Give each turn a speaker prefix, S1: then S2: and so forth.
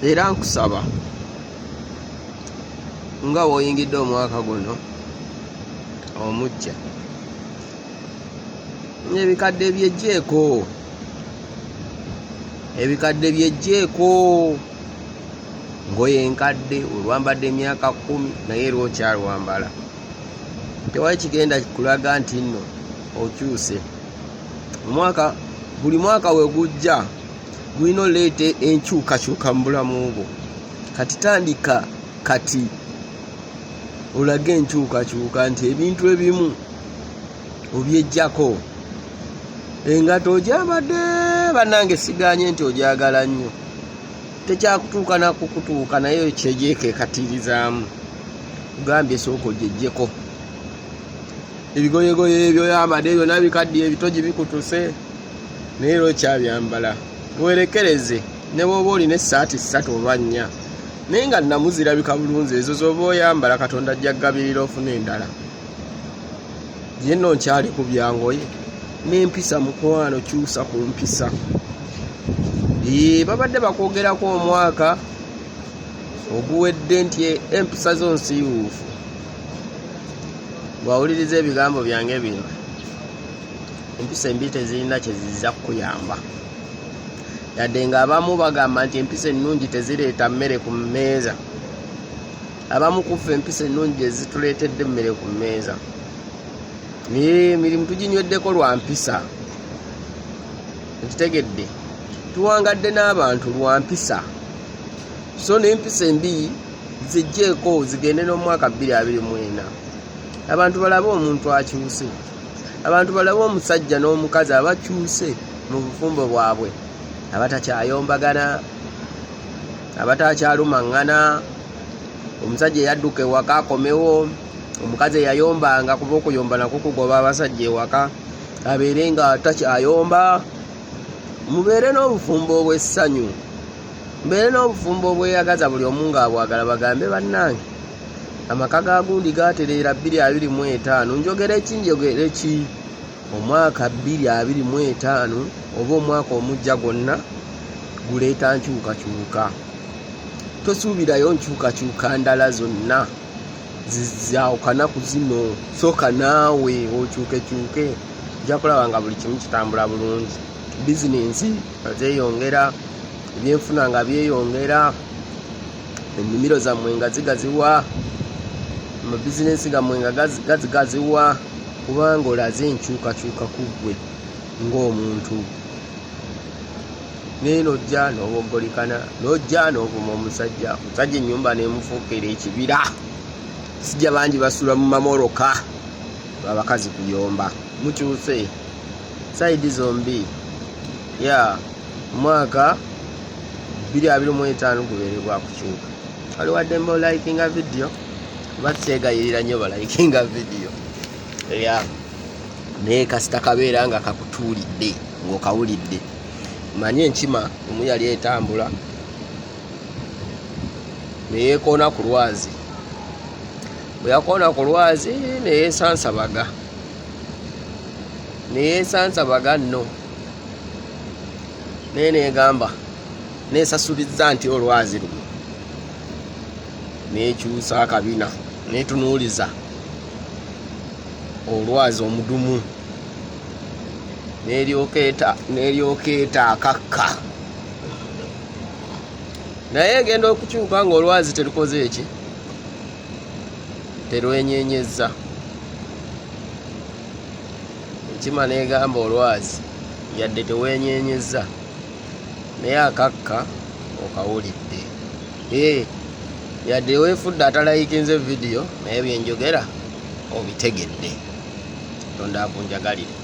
S1: era nkusaba nga woyingidde omwaka guno omujja ebikadde byejjeeko, ebikadde byejjeeko, ngoye enkadde olwambadde emyaka 10 naye lwokyalwambala tewali kigenda kulaga nti nno okyuse. Omwaka buli mwaka we gujja gulina oleeta enkyukakyuka mu bulamu bwo. Kati tandika kati olage enkyukakyuka nti ebintu ebimu obyejjako. Engato ogyambadde bannange siganye nti ogyagala nnyo, tekyakutuuka nakukutuuka naye kyegyeko ekatirizaamu ugambye sooka ogyejjeko. Ebigoyegoye ebyo yambadde byonna bikadde ebitogi bikutuse naye lwokyabyambala werekereze. Ne bwoba olina essaati 3 oba 4 naye nga namuzirabika bulungi, ezo zoba oyambala Katonda ajja kugabirira ofuna endala. Yenno nkyali ku byangoye n'empisa mukwano, kyusa ku mpisa. Babadde bakwogerako omwaka oguwedde nti empisa zo nsiyuufu. Bwawuliriza ebigambo byange bino, empisa embi tezirina kye ziza kukuyamba. Yadde nga abamu bagamba nti empisa ennungi tezireeta mmere ku mmeeza. Abamu kuffe empisa ennungi ezituleetedde mmere ku mmeeza. Emirimu tuginyweddeko lwa mpisa. Nkitegedde tuwangadde n'abantu lwa mpisa. So n'empisa embi zijjeeko zigende n'omwaka 2024. Abantu balabe omuntu akyuse. Abantu balabe omusajja n'omukazi abakyuse mu bufumbo bwabwe. Abatakyayombagana, abatakyalumaŋŋana. Omusajja yadduka ewaka akomewo, omukazi eyayombanga kuba okuyomba nako kugoba abasajja ewaka abeere nga takyayomba. Mubeere n'obufumbo obw'essanyu, mubeere n'obufumbo obweyagaza, buli omu ng'abwagala. Bagambe bannange amaka ga gundi gatereera 2025. Njogera eki njogera eki? Omwaka 2025 oba omwaka omujja gwonna guleeta nkyukakyuka. Tosuubirayo nkyukakyuka ndala zonna zizaawukana ku zino. Sooka naawe okyukekyuke, ojja kulaba nga buli kimu kitambula bulungi. Bizinensi nga zeeyongera, ebyenfuna nga byeyongera, ennimiro zammwe nga zigaziwa, amabizinensi gammwe nga gazigaziwa, kubanga olaze enkyukakyuka ku ggwe ng'omuntu. Naye n'ojja n'oboggolikana, n'ojja n'ovuma omusajja ennyumba n'emufuukira ekibira. Sijja bangi basula mu mamoroka abakazi kuyomba. Mukyuse sayidi zombi. Mwaka 2025 gubeere gwa kukyuka. Wali wadde mba olikinga video, kuba kyegayirira nnyo balikinga video. Naye kasita kabeera nga kakutuulidde ng'okawulidde, manye enkima omu yali etambula neyeekoona ku lwazi. Bwe yakoona ku lwazi neyeesansabaga nno, naye neegamba neesasuliza nti olwazi luno. Neekyusa akabina neetunuuliza olwazi omudumu, n'eryoka eta akakka. Naye egenda okukyuka ng'olwazi terukoze eki, terwenyenyezza. Enkima n'egamba olwazi yadde tewenyenyezza naye akakka okawulidde. Yadde weefudde atalayikinze video naye byenjogera obitegedde. Tonda akunjagalire.